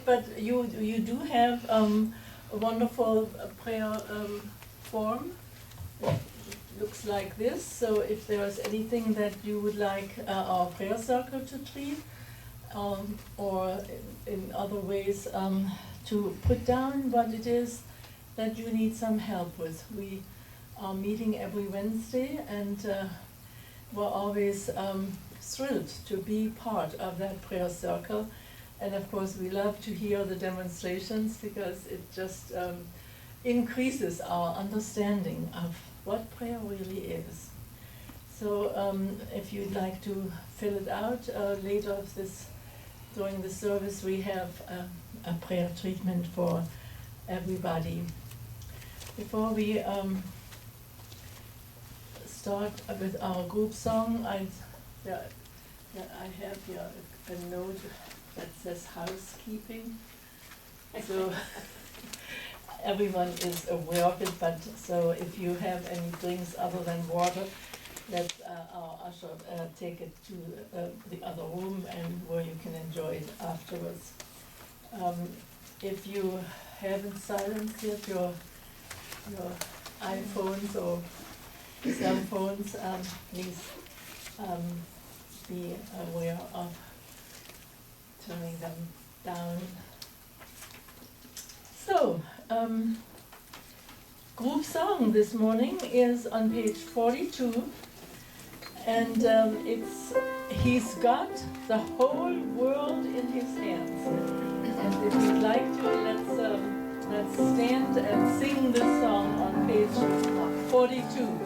but you do have a wonderful prayer form. It looks like this. So if there is anything that you would like our prayer circle to treat, or in other ways to put down what it is that you need some help with. We are meeting every Wednesday, and we're always thrilled to be part of that prayer circle. And of course we love to hear the demonstrations, because it just increases our understanding of what prayer really is. So if you'd like to fill it out later during the service, we have a prayer treatment for everybody. Before we start with our group song, I have here a note that says housekeeping. So everyone is aware of it, but so if you have any drinks other than water, let our usher take it to the other room, and where you can enjoy it afterwards. If you haven't silenced yet your iPhones or cell phones, please be aware of turning them down. So, group song this morning is on page 42, and it's "He's Got the Whole World in His Hands." And if you'd like to, let's stand and sing this song on page 42.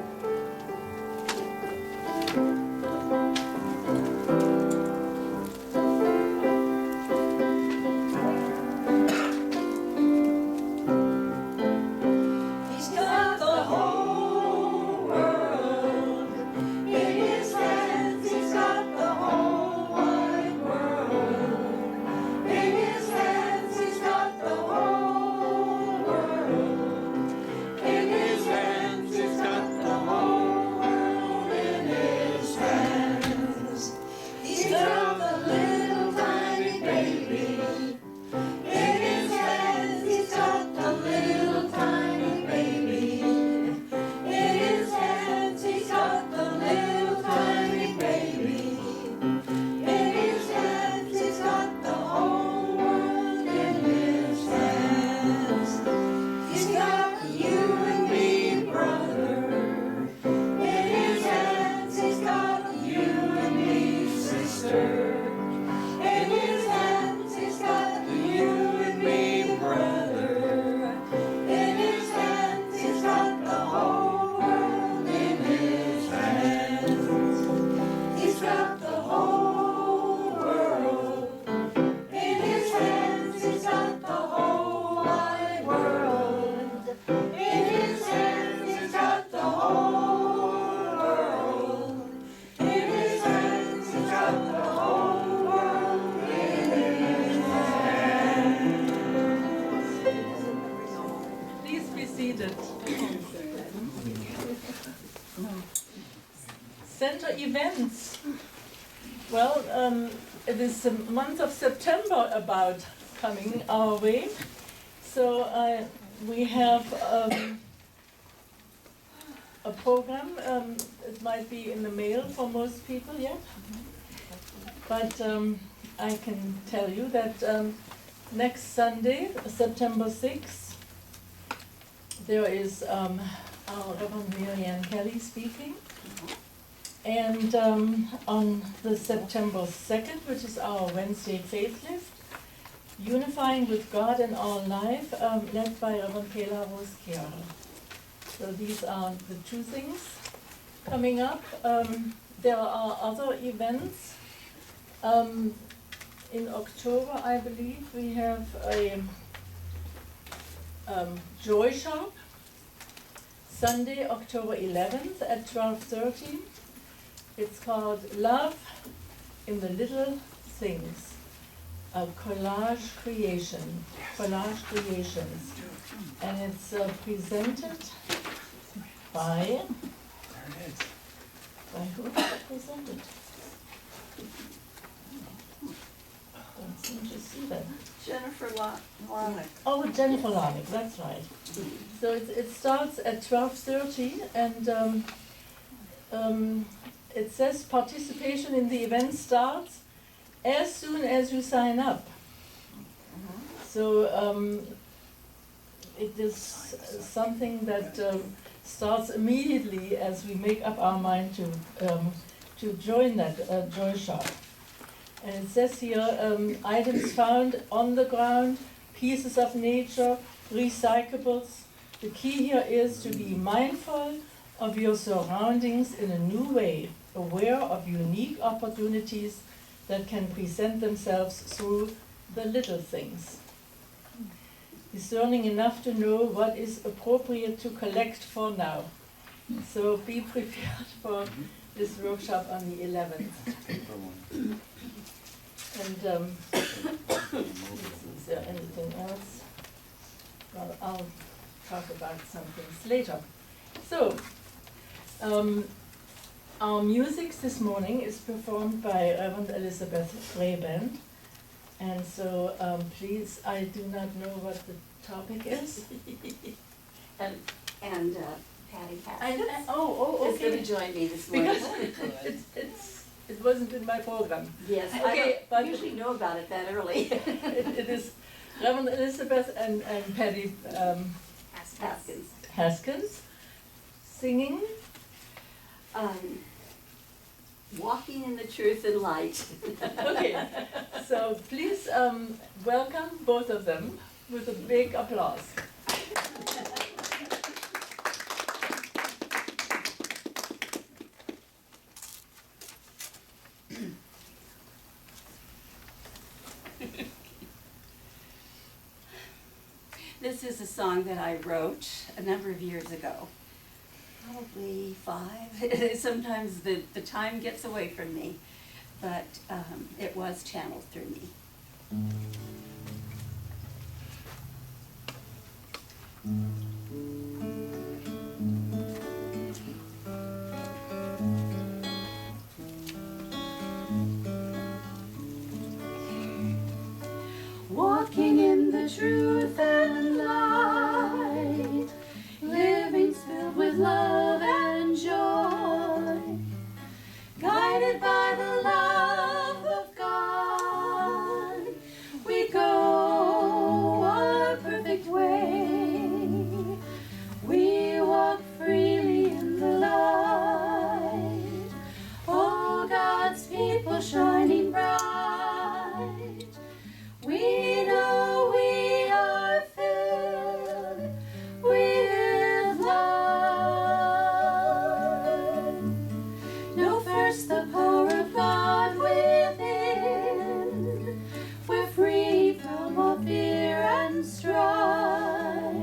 Center events. Well, it is the month of September about coming our way. So we have a program. It might be in the mail for most people yet. But I can tell you that next Sunday, September 6th, there is our Reverend Marianne Kelly speaking. And on the September 2nd, which is our Wednesday faith lift, Unifying with God in Our Life, led by Reverend Kayla. Carroll. So these are the two things coming up. There are other events. In October, I believe, we have a Joy Shop, Sunday, October 11th at 12:30. It's called Love in the Little Things, a collage creations, and it's presented by who is it presented? Let's Didn't you see that? Jennifer Larnick. Oh, Jennifer Larnick, that's right. So it starts at 12:30, and it says participation in the event starts as soon as you sign up. So it is something that starts immediately as we make up our mind to join that Joy Shop. And it says here, items found on the ground, pieces of nature, recyclables. The key here is to be mindful of your surroundings in a new way, aware of unique opportunities that can present themselves through the little things. Discerning enough to know what is appropriate to collect for now. So be prepared for this workshop on the 11th. And is there anything else? Well, I'll talk about some things later. So, our music this morning is performed by Reverend Elizabeth Band. And so, please, I do not know what the topic is. and Patty okay. is going to join me this morning. Because it wasn't in my program. Yes, okay, I don't usually know about it that early. it is Reverend Elizabeth and Patty Haskins singing. Walking in the truth and light. Okay, so please welcome both of them with a big applause. This is a song that I wrote a number of years ago. Probably 5. Sometimes the time gets away from me, but it was channeled through me. Walking in the truth and light, living filled with love and joy, guided by the love of God, we go our perfect way. We walk freely in the light, all God's people shining bright. We know we are filled with love. Know first the power of God within. We're free from all fear and strife.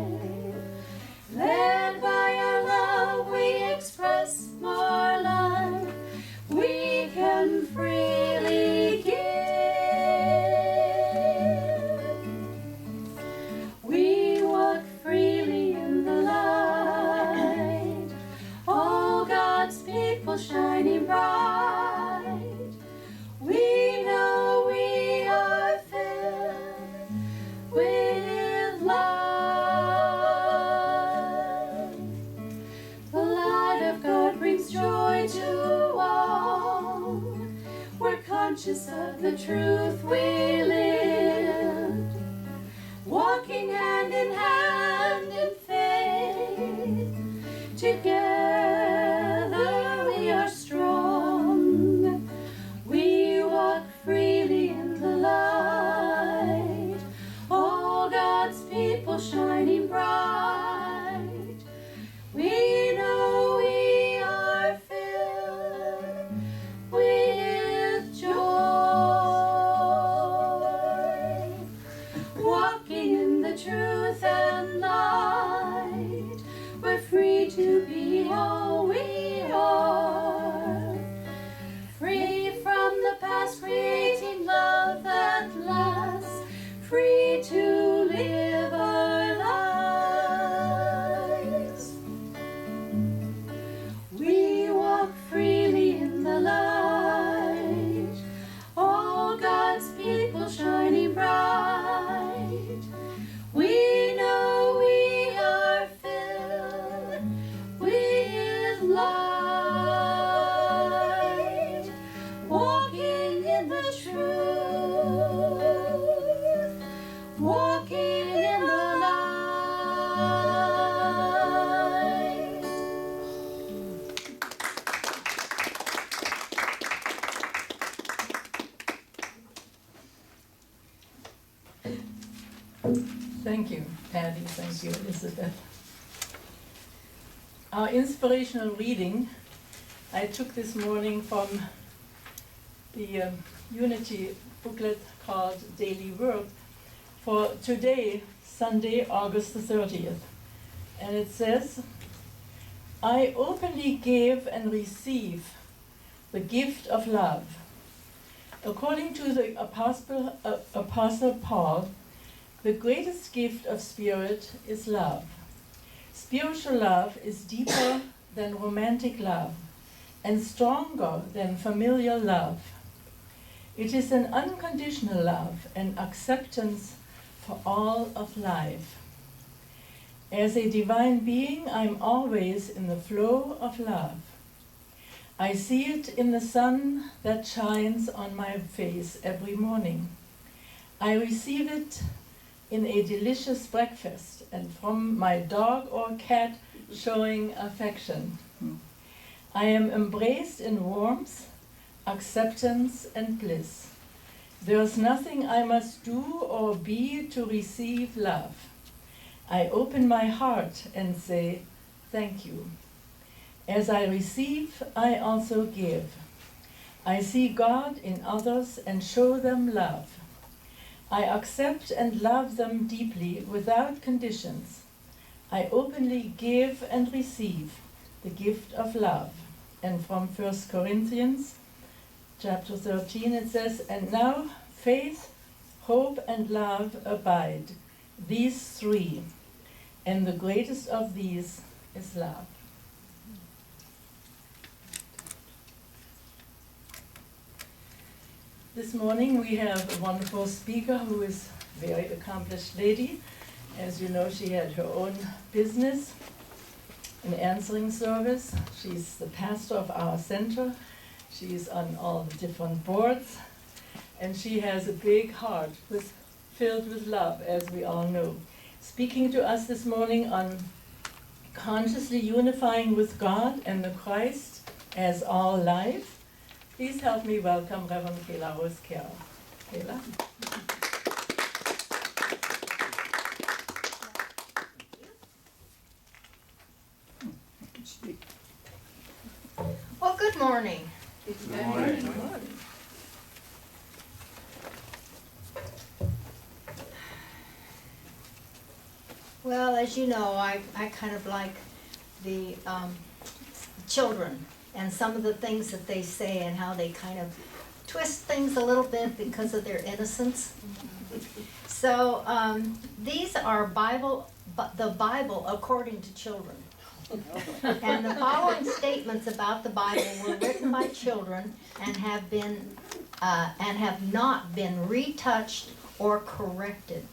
Led by our love, we express more life. We can freely give. We walk freely in the light, all God's people shining bright. We know we are filled with love. The light of God brings joy to all. We're conscious of the truth we live, walking hand in hand in faith. Together we are strong. We walk freely in the light, all God's people shining bright. We know we are filled with joy, walking in the truth and Thank you, Patty. Thank you, Elizabeth. Our inspirational reading I took this morning from the Unity booklet called Daily Word for today, Sunday, August the 30th. And it says, I openly give and receive the gift of love. According to the Apostle Paul, the greatest gift of spirit is love. Spiritual love is deeper than romantic love and stronger than familial love. It is an unconditional love and acceptance for all of life. As a divine being, I'm always in the flow of love. I see it in the sun that shines on my face every morning. I receive it in a delicious breakfast and from my dog or cat showing affection. I am embraced in warmth, acceptance, and bliss. There's nothing I must do or be to receive love. I open my heart and say, thank you. As I receive, I also give. I see God in others and show them love. I accept and love them deeply without conditions. I openly give and receive the gift of love. And from 1 Corinthians chapter 13 it says, and now faith, hope, and love abide, these three, and the greatest of these is love. This morning we have a wonderful speaker who is a very accomplished lady. As you know, she had her own business, an answering service. She's the pastor of our center. She's on all the different boards. And she has a big heart filled with love, as we all know. Speaking to us this morning on consciously unifying with God and the Christ as all life, please help me welcome Reverend Kayla Rose Carroll. Kayla. Well, good morning. Good morning. Well, as you know, I kind of like the children and some of the things that they say and how they kind of twist things a little bit because of their innocence. So these are the Bible according to children. And the following statements about the Bible were written by children and have not been retouched or corrected.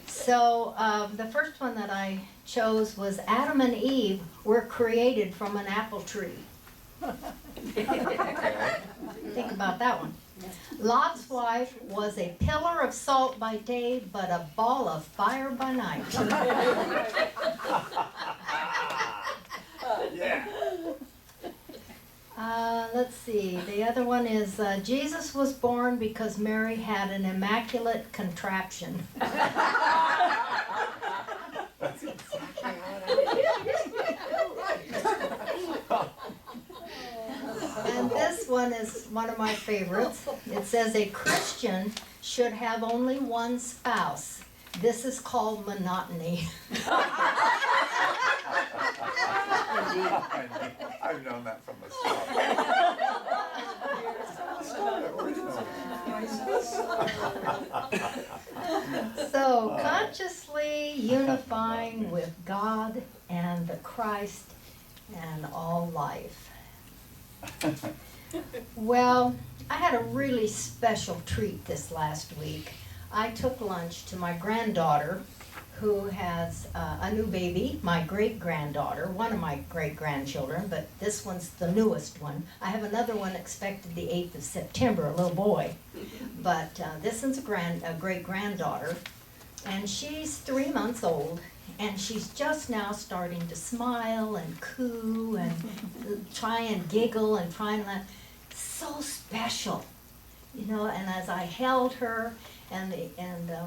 So the first one that I chose was Adam and Eve were created from an apple tree. Think about that one. Lot's wife was a pillar of salt by day, but a ball of fire by night. Let's see, the other one is Jesus was born because Mary had an immaculate contraption. That's exactly what And this one is one of my favorites. It says a Christian should have only one spouse. This is called monotony. I've known that from the start. So consciously unifying with God and the Christ and all life. Well, I had a really special treat this last week. I took lunch to my granddaughter, who has a new baby, my great-granddaughter, one of my great-grandchildren, but this one's the newest one. I have another one expected the 8th of September, a little boy. But this one's a great-granddaughter, and she's 3 months old, and she's just now starting to smile and coo and try and giggle and try and laugh. So special. you know, and as I held her, and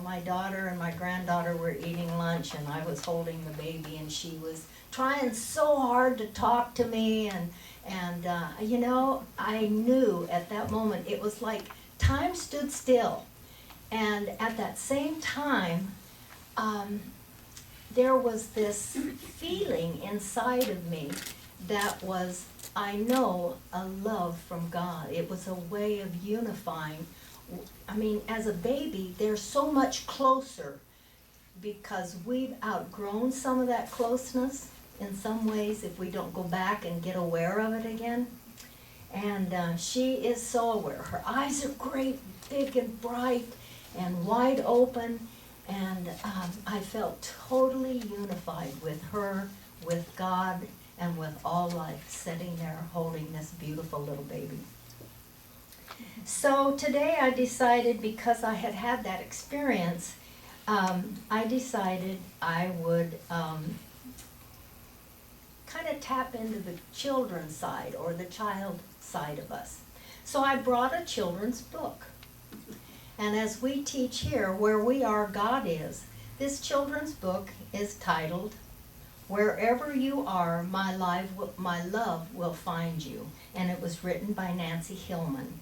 my daughter and my granddaughter were eating lunch, and I was holding the baby, and she was trying so hard to talk to me, and you know, I knew at that moment, it was like time stood still. And at that same time, there was this feeling inside of me that was, I know, a love from God. It was a way of unifying. I mean, as a baby, they're so much closer because we've outgrown some of that closeness in some ways if we don't go back and get aware of it again. And she is so aware. Her eyes are great, big and bright and wide open. And I felt totally unified with her, with God, and with all life, sitting there holding this beautiful little baby. So today I decided, because I had had that experience, I decided I would kind of tap into the children's side or the child side of us. So I brought a children's book. And as we teach here, Where We Are, God Is, this children's book is titled, Wherever You Are, My Love Will Find You. And it was written by Nancy Hillman.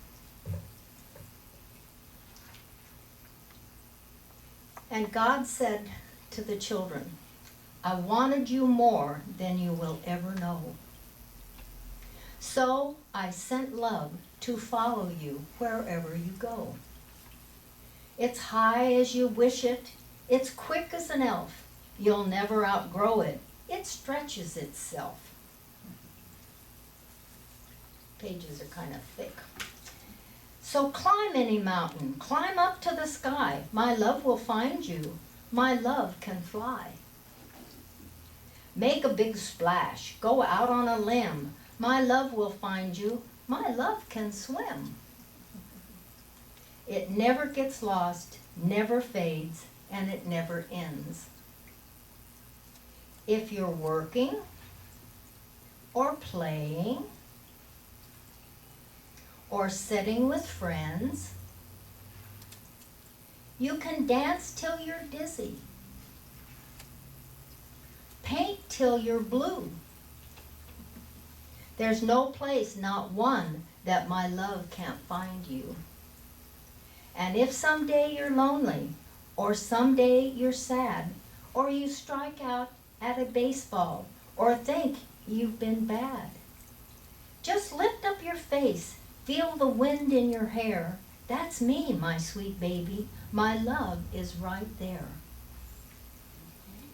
And God said to the children, I wanted you more than you will ever know. So I sent love to follow you wherever you go. It's high as you wish it. It's quick as an elf. You'll never outgrow it. It stretches itself. Pages are kind of thick. So climb any mountain. Climb up to the sky. My love will find you. My love can fly. Make a big splash. Go out on a limb. My love will find you. My love can swim. It never gets lost, never fades, and it never ends. If you're working or playing or sitting with friends, you can dance till you're dizzy. Paint till you're blue. There's no place, not one, that my love can't find you. And if someday you're lonely, or someday you're sad, or you strike out at a baseball, or think you've been bad, just lift up your face, feel the wind in your hair. That's me, my sweet baby. My love is right there.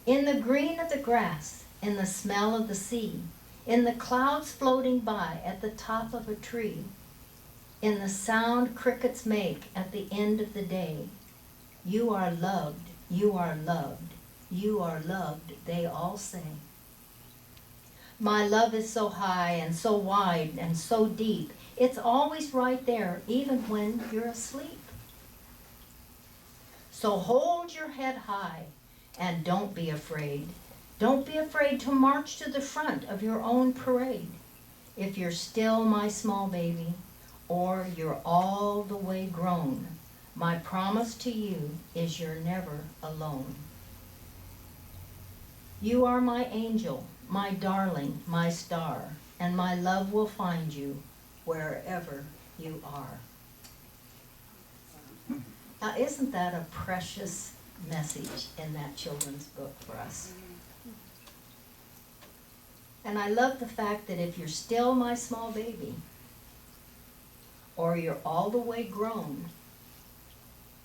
In the green of the grass, in the smell of the sea, in the clouds floating by at the top of a tree, in the sound crickets make at the end of the day, you are loved, you are loved, you are loved, they all say. My love is so high and so wide and so deep, it's always right there, even when you're asleep. So hold your head high and don't be afraid. Don't be afraid to march to the front of your own parade. If you're still my small baby, or you're all the way grown, my promise to you is you're never alone. You are my angel, my darling, my star, and my love will find you wherever you are. Now, isn't that a precious message in that children's book for us? And I love the fact that if you're still my small baby, or you're all the way grown,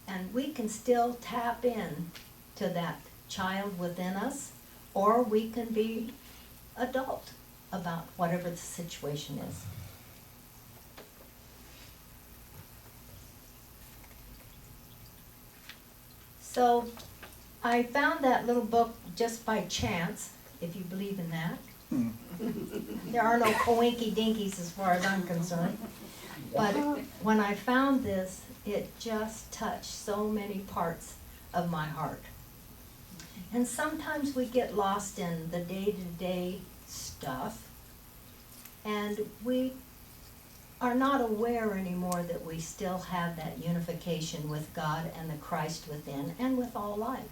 and we can still tap in to that child within us, or we can be adult about whatever the situation is. So I found that little book just by chance, if you believe in that. There are no coinky dinkies as far as I'm concerned. But when I found this, it just touched so many parts of my heart. And sometimes we get lost in the day-to-day stuff, and we are not aware anymore that we still have that unification with God and the Christ within and with all life.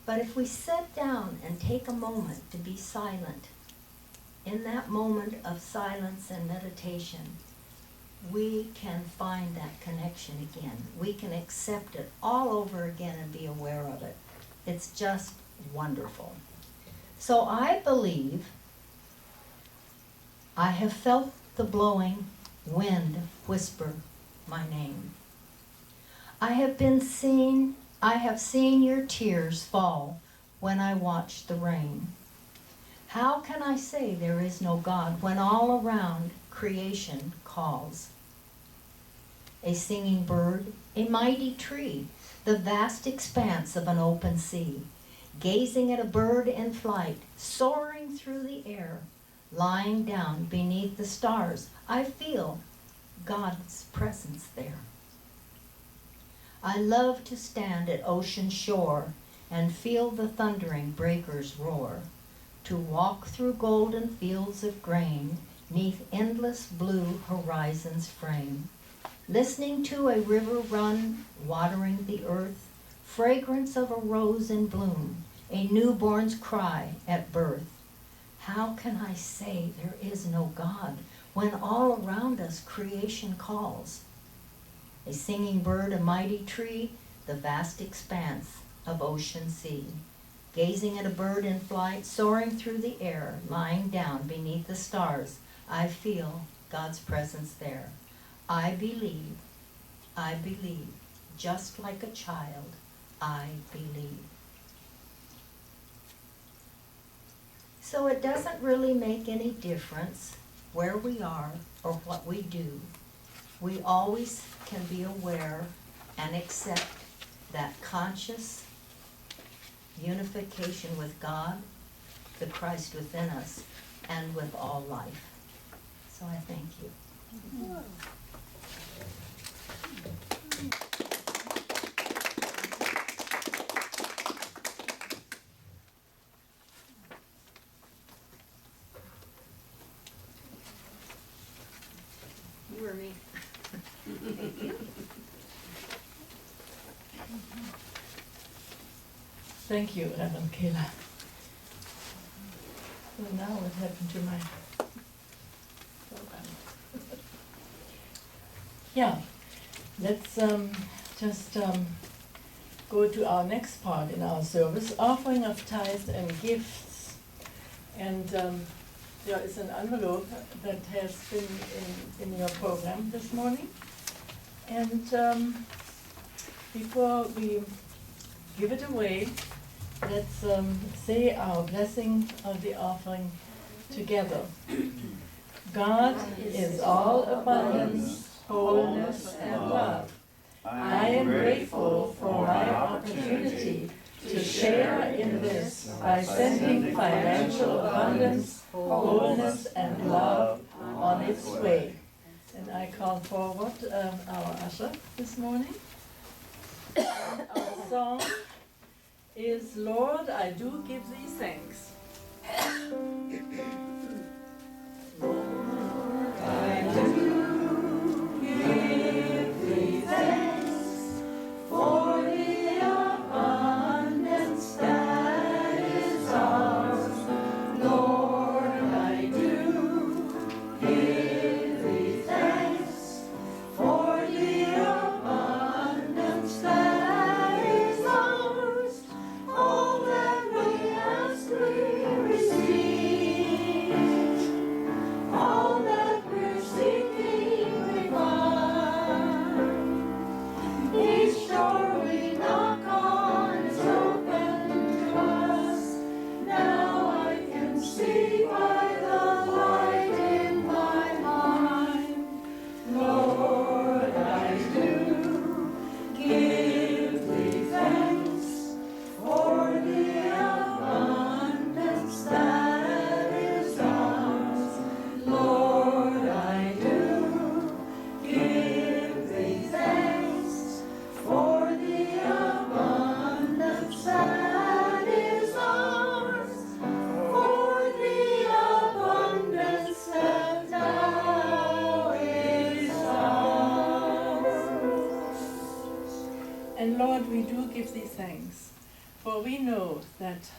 But if we sit down and take a moment to be silent, in that moment of silence and meditation, we can find that connection again. We can accept it all over again and be aware of it. It's just wonderful. So I believe I have felt the blowing wind whisper my name. I have seen your tears fall when I watch the rain. How can I say there is no God when all around creation calls? A singing bird, a mighty tree, the vast expanse of an open sea, gazing at a bird in flight, soaring through the air, lying down beneath the stars, I feel God's presence there. I love to stand at ocean shore and feel the thundering breakers roar, to walk through golden fields of grain, 'neath endless blue horizons frame, listening to a river run, watering the earth, fragrance of a rose in bloom, a newborn's cry at birth. How can I say there is no God when all around us creation calls? A singing bird, a mighty tree, the vast expanse of ocean sea, gazing at a bird in flight, soaring through the air, lying down beneath the stars, I feel God's presence there. I believe, just like a child, I believe. So it doesn't really make any difference where we are or what we do. We always can be aware and accept that conscious unification with God, the Christ within us, and with all life. So I thank you. You or me? Thank you, Reverend Kayla. So now what happened to my program? Yeah, let's just go to our next part in our service, offering of tithes and gifts. And there is an envelope that has been in your program this morning. And before we give it away, let's say our blessing of the offering together. God is all abundance, wholeness, and love. I am grateful for my opportunity to share in this by sending financial abundance, wholeness, and love on its way. And I call forward our usher this morning. Our song is Lord, I do give thee thanks. Lord, I do give thee thanks for the abundance that is ours. Lord, I do give thee thanks for the abundance that is ours. All that we ask we receive. All Lord, we do give thee thanks, for we know that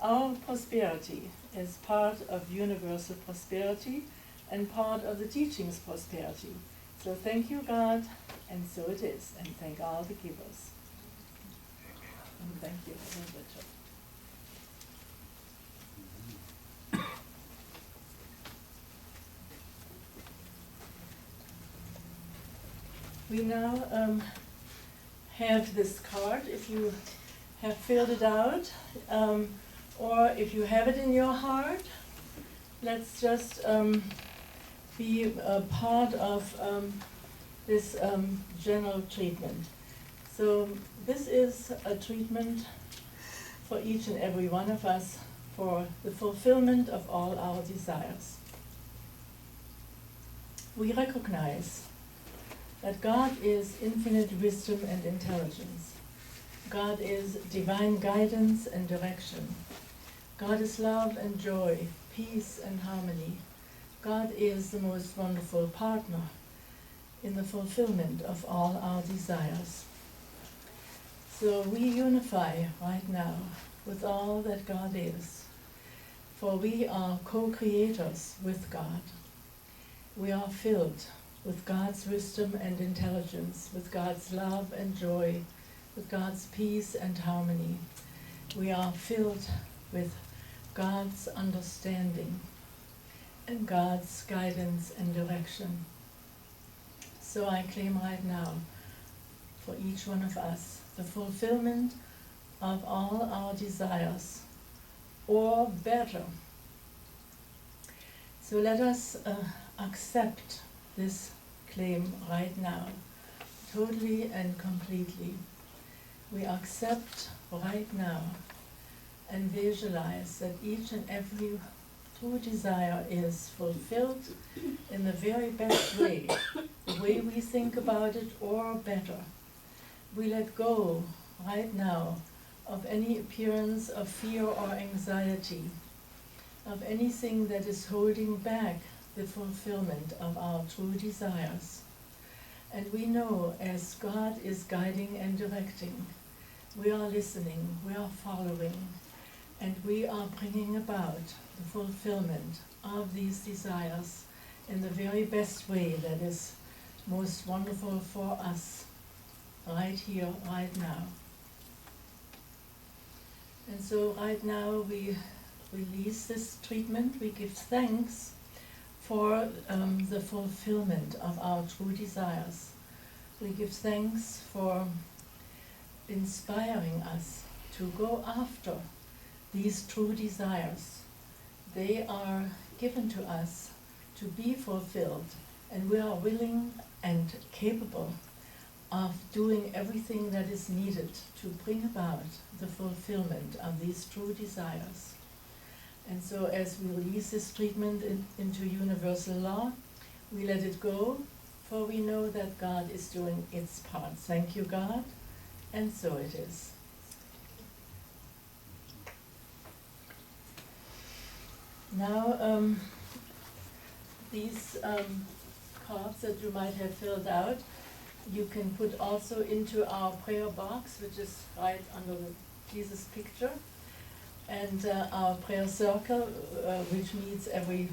our prosperity is part of universal prosperity and part of the teaching's prosperity. So thank you, God, and so it is, and thank all the givers. And thank you, Richard. We now have this card, if you have filled it out, or if you have it in your heart, let's just be a part of this general treatment. So this is a treatment for each and every one of us for the fulfillment of all our desires. We recognize that God is infinite wisdom and intelligence. God is divine guidance and direction. God is love and joy, peace and harmony. God is the most wonderful partner in the fulfillment of all our desires. So we unify right now with all that God is, for we are co-creators with God. We are filled with God's wisdom and intelligence, with God's love and joy, with God's peace and harmony. We are filled with God's understanding and God's guidance and direction. So I claim right now for each one of us the fulfillment of all our desires, or better. So let us accept this claim right now, totally and completely. We accept right now and visualize that each and every true desire is fulfilled in the very best way, the way we think about it, or better. We let go right now of any appearance of fear or anxiety, of anything that is holding back the fulfillment of our true desires. And we know as God is guiding and directing, we are listening, we are following, and we are bringing about the fulfillment of these desires in the very best way that is most wonderful for us, right here, right now. And so right now we release this treatment, we give thanks for the fulfillment of our true desires. We give thanks for inspiring us to go after these true desires. They are given to us to be fulfilled, and we are willing and capable of doing everything that is needed to bring about the fulfillment of these true desires. And so as we release this treatment into universal law, we let it go, for we know that God is doing its part. Thank you, God, and so it is. Now, these cards that you might have filled out, you can put also into our prayer box, which is right under the Jesus picture, and our prayer circle, which meets every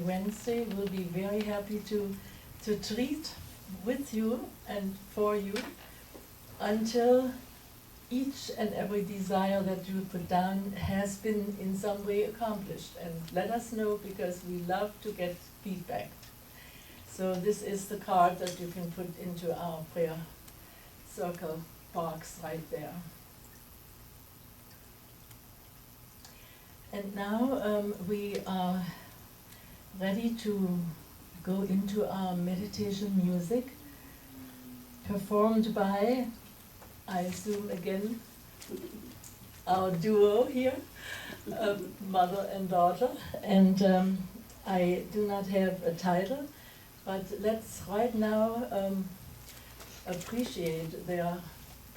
Wednesday. We'll be very happy to treat with you and for you until each and every desire that you put down has been in some way accomplished. And let us know, because we love to get feedback. So this is the card that you can put into our prayer circle box right there. And now we are ready to go into our meditation music, performed by, I assume again, our duo here, mother and daughter. And I do not have a title, but let's right now appreciate their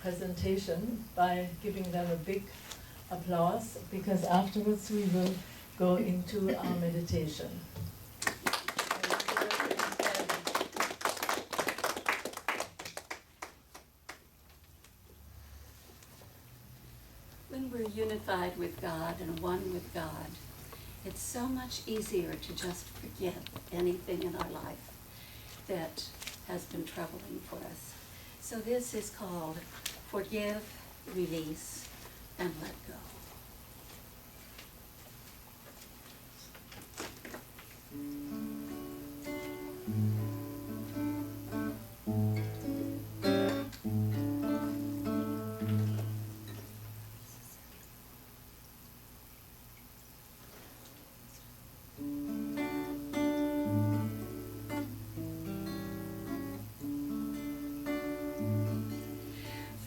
presentation by giving them a big applause, because afterwards we will go into our meditation. unified with God and one with God, it's so much easier to just forget anything in our life that has been troubling for us. So this is called Forgive, Release, and Let Go.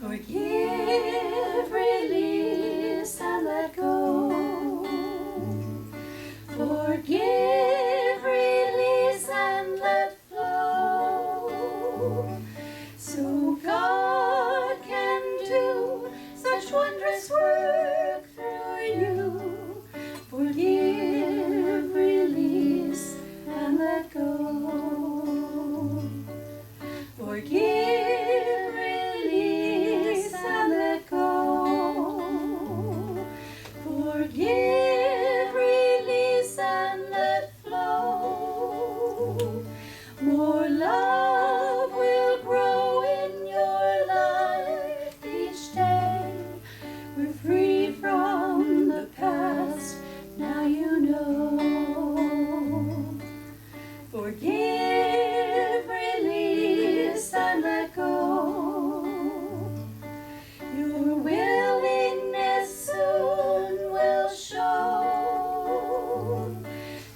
Forgive, release, and let go. Forgive, release, and let flow. So God can do such wondrous work through you. Forgive, release, and let go. Forgive, release, and let go. Forgive, release, and let flow. More love will grow in your life each day. We're free from the past, now you know. Forgive, release, and let go. Your willingness soon will show.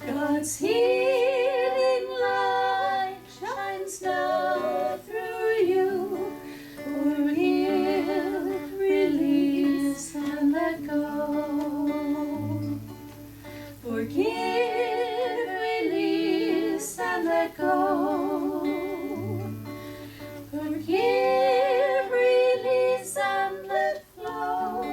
God's healing light shines now through you. Forgive, release, and let go. Forgive, release, and let go. Forgive, release, and let flow.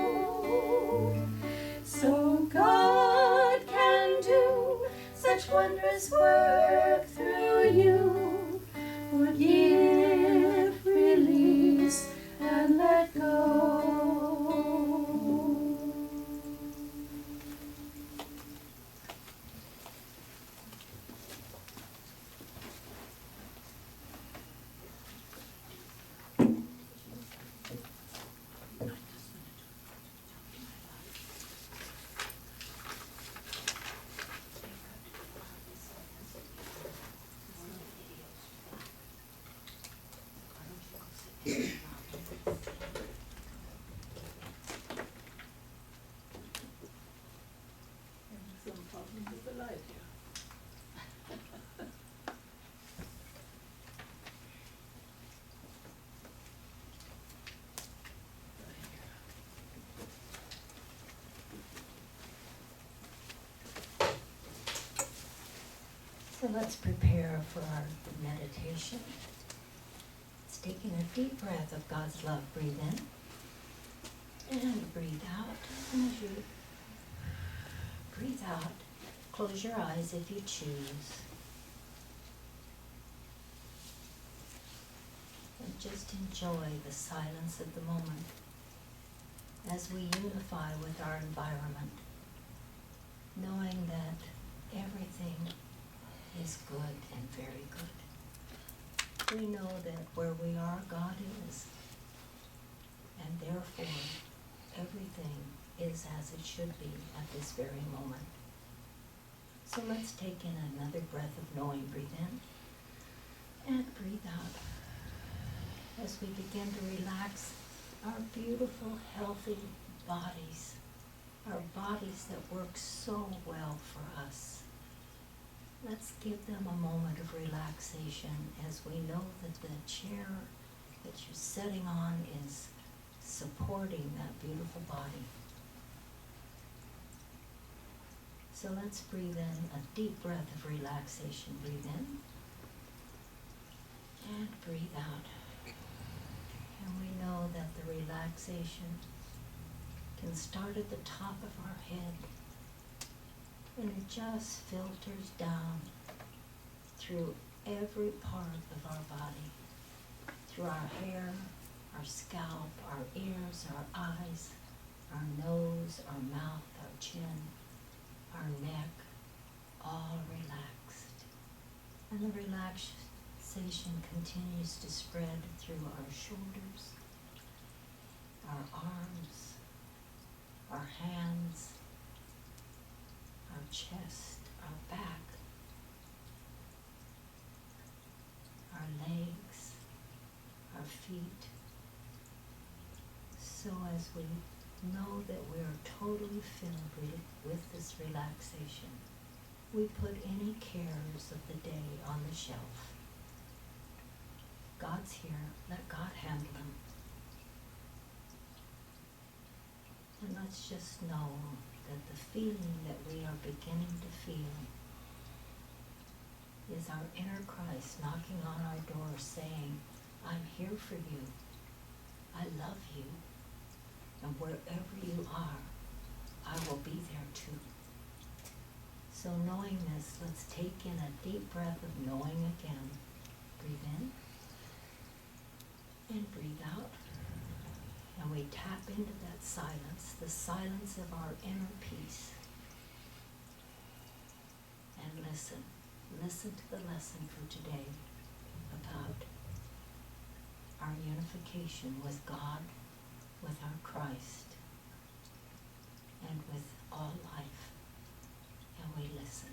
So God can do such wondrous work through you. Forgive, release, and let go. Some problem with the light here. So let's prepare for our meditation. It's taking a deep breath of God's love. Breathe in and breathe out. And as you breathe out, close your eyes if you choose. And just enjoy the silence of the moment as we unify with our environment, knowing that everything is good and very good. We know that where we are, God is, and therefore everything is as it should be at this very moment. So let's take in another breath of knowing. Breathe in and breathe out as we begin to relax our beautiful, healthy bodies, our bodies that work so well for us. Let's give them a moment of relaxation as we know that the chair that you're sitting on is supporting that beautiful body. So let's breathe in a deep breath of relaxation. Breathe in and breathe out. And we know that the relaxation can start at the top of our head, and it just filters down through every part of our body, through our hair, our scalp, our ears, our eyes, our nose, our mouth, our chin, our neck, all relaxed. And the relaxation continues to spread through our shoulders, our arms, our hands, our chest, our back, our legs, our feet. So as we know that we are totally filled with this relaxation, we put any cares of the day on the shelf. God's here, let God handle them. And let's just know that the feeling that we are beginning to feel is our inner Christ knocking on our door saying, I'm here for you. I love you. And wherever you are, I will be there too. So knowing this, let's take in a deep breath of knowing again. Breathe in and breathe out. And we tap into that silence, the silence of our inner peace. And listen. Listen to the lesson for today about our unification with God, with our Christ, and with all life. And we listen.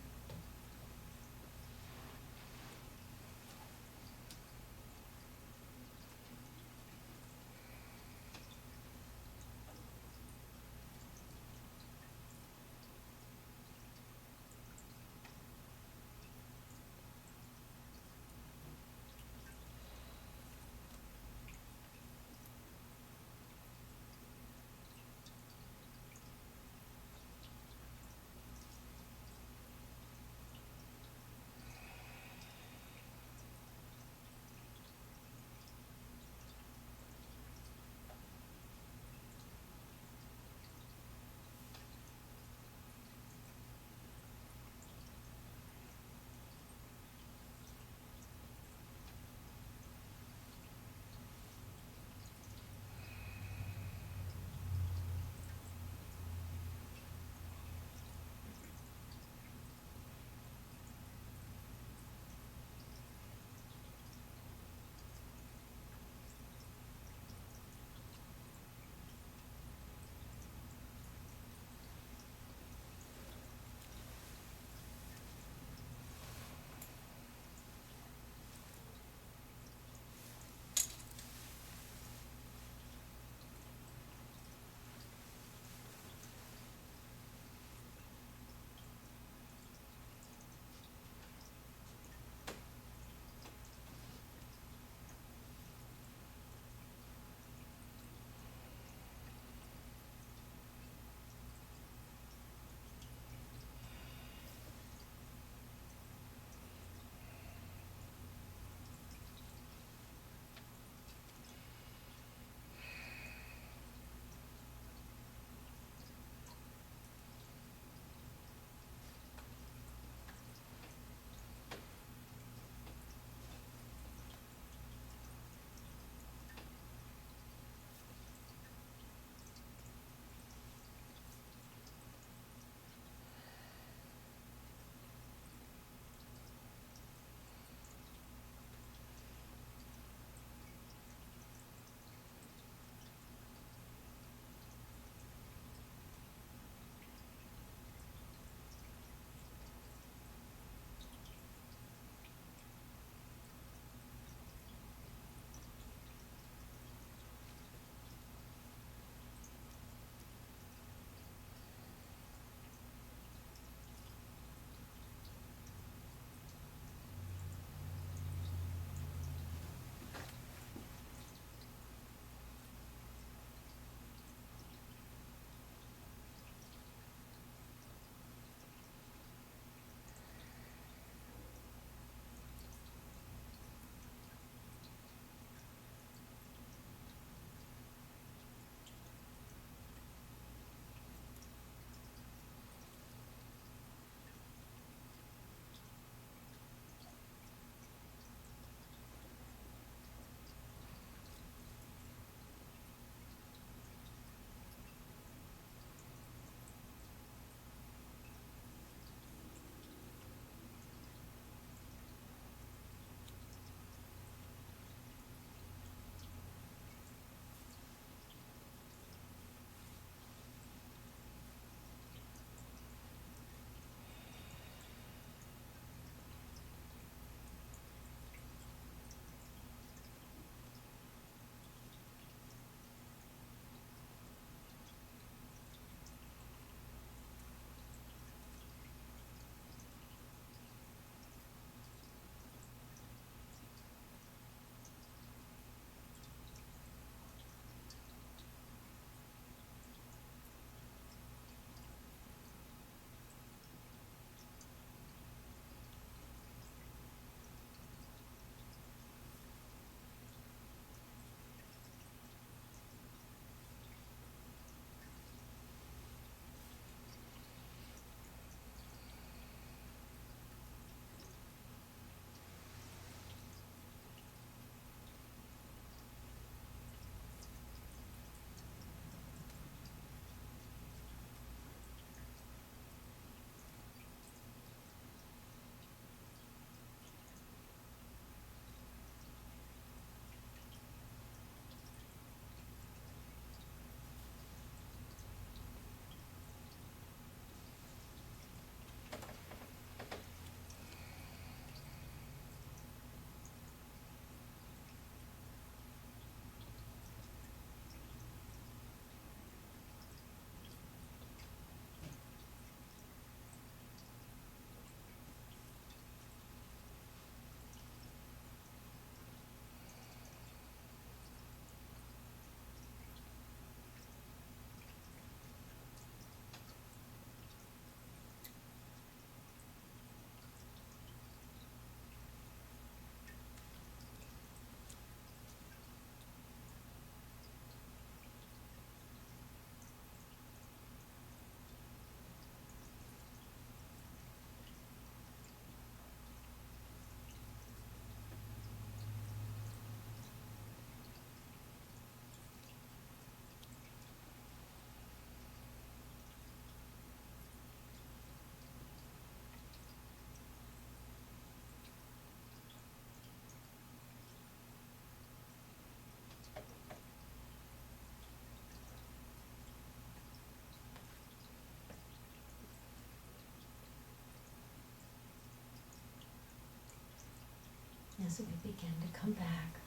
as we begin to come back,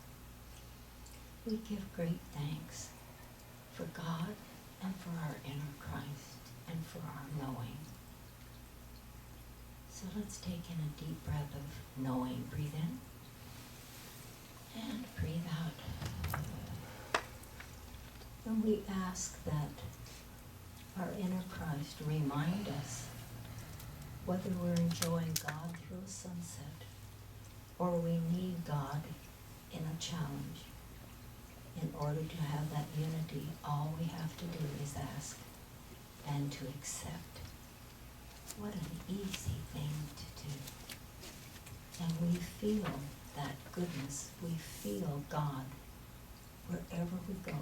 we give great thanks for God and for our inner Christ and for our knowing. So let's take in a deep breath of knowing. Breathe in and breathe out. And we ask that our inner Christ remind us whether we're enjoying God through a sunset or we need God in a challenge. In order to have that unity, all we have to do is ask and to accept. What an easy thing to do. And we feel that goodness. We feel God wherever we go.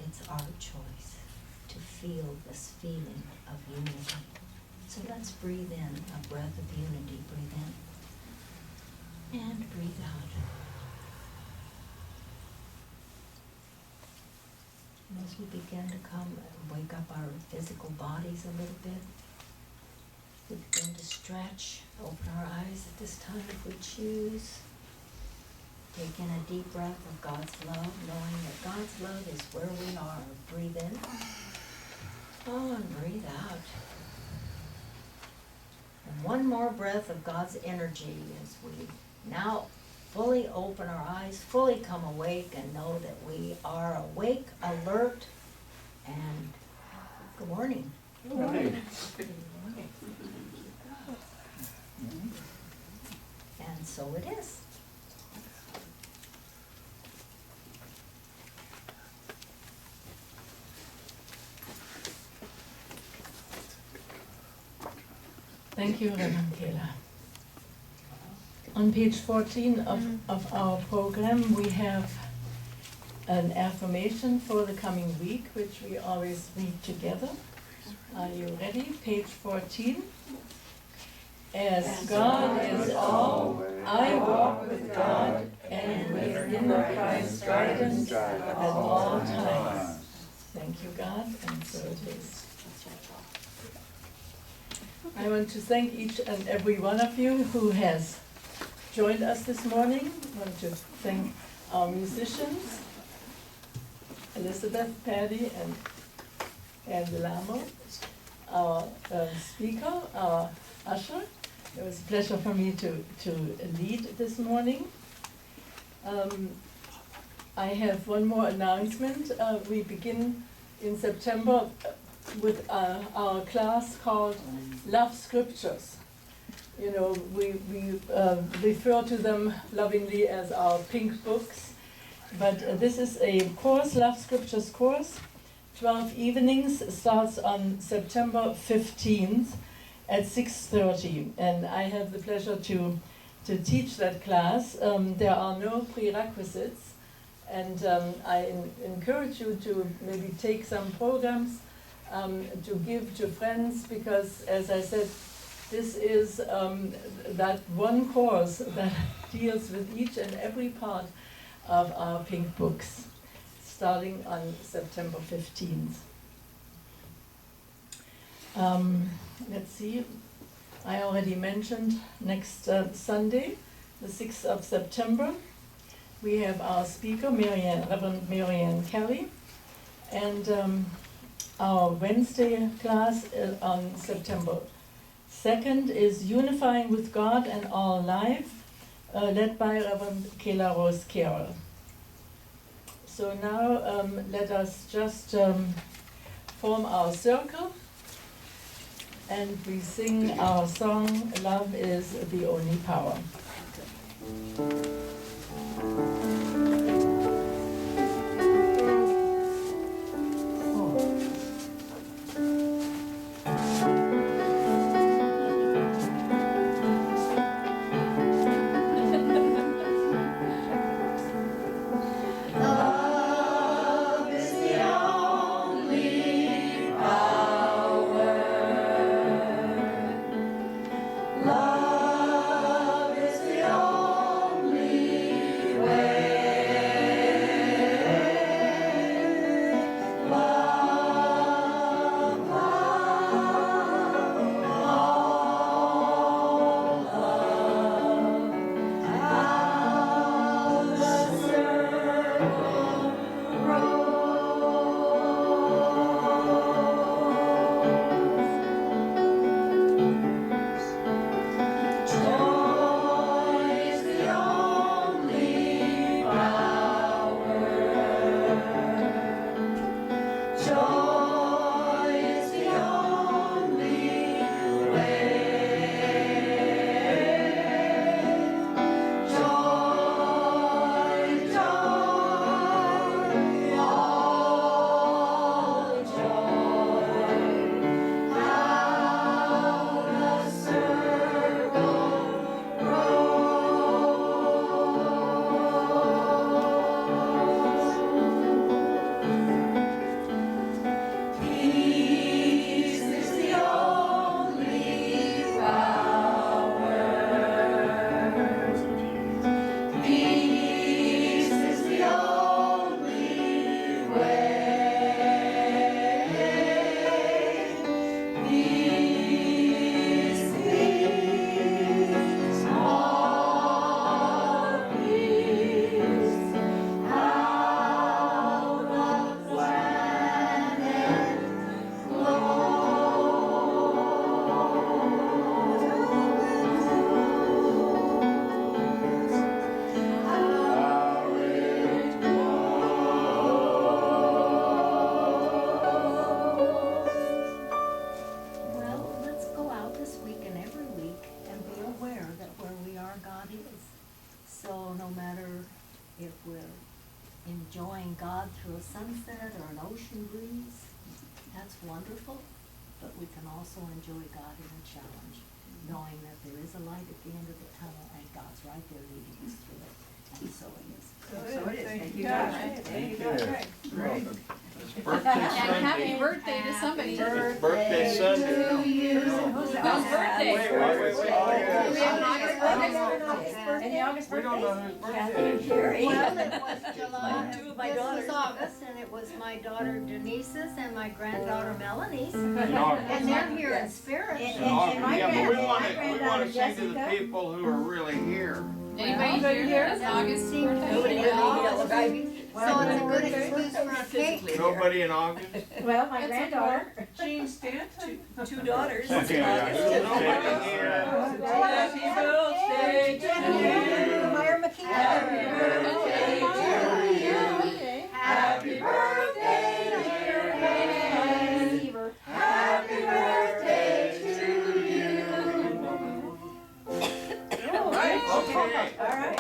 It's our choice to feel this feeling of unity. So let's breathe in a breath of unity. Breathe in and breathe out. And as we begin to come and wake up our physical bodies a little bit, we begin to stretch, open our eyes at this time if we choose. Take in a deep breath of God's love, knowing that God's love is where we are. Breathe in. Oh, and breathe out. And one more breath of God's energy as we now fully open our eyes, fully come awake, and know that we are awake, alert, and good morning. Good morning. And so it is. Thank you, Reverend Kayla. On page 14 of our program, we have an affirmation for the coming week, which we always read together. Are you ready? Page 14. As God is all, I walk with God and within Christ's guidance at all times. Thank you, God, and so it is. I want to thank each and every one of you who has joined us this morning. I want to thank our musicians, Elizabeth, Patty, and Delamo, our speaker, our usher. It was a pleasure for me to lead this morning. I have one more announcement. We begin in September with our class called Love Scriptures. You know, we refer to them lovingly as our pink books, but this is a course, Love Scriptures course. 12 evenings, starts on September 15th at 6:30, and I have the pleasure to teach that class. There are no prerequisites, and I encourage you to maybe take some programs to give to friends, because, as I said, this is that one course that deals with each and every part of our pink books, starting on September 15th. Let's see, I already mentioned next Sunday, the 6th of September, we have our speaker, Reverend Marianne Kelly, and our Wednesday class on September 2nd is Unifying with God and All Life, led by Reverend Kayla Rose Carroll. So now let us just form our circle, and we sing our song, Love is the Only Power. Love is So no matter if we're enjoying God through a sunset or an ocean breeze, that's wonderful. But we can also enjoy God in a challenge, knowing that there is a light at the end of the tunnel and God's right there leading us through it. And so it is. So it is. Thank you, God. God. Thank you. Great. It's birthday And Sunday. happy birthday to somebody. It's birthday Sunday. Whose birthday? Wait, wait, wait. Oh, Do we have an August yes. birthday? Any August We don't know birthdays? whose birthday Kathy it and is. Carrie. Well, it was July, Two of my this daughters. was August, and it was my daughter Denise's and my granddaughter Melanie's. In August. And they're here in Yes. spirit. In August. my Yeah, but we grand- want my to granddaughter sing to the Jessica. people who are really here. Anybody here that's August birthday? Nobody really knows, right? So it's a good excuse for a cake. Physically Nobody in August? Well, my It's granddaughter. Jean Stanton. Two daughters. Okay, yeah. Nobody here. Happy birthday to you. Meyer McKee. Happy birthday to you. Happy birthday, dear Anne. Happy birthday to you. Okay. All right.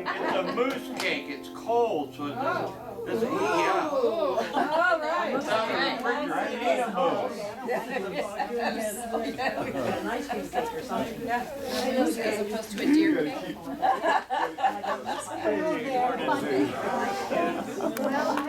It's a moose cake. It's cold, so it doesn't heat up. All right. It's out of the refrigerator. You need a moose. As opposed to a deer cake. Well,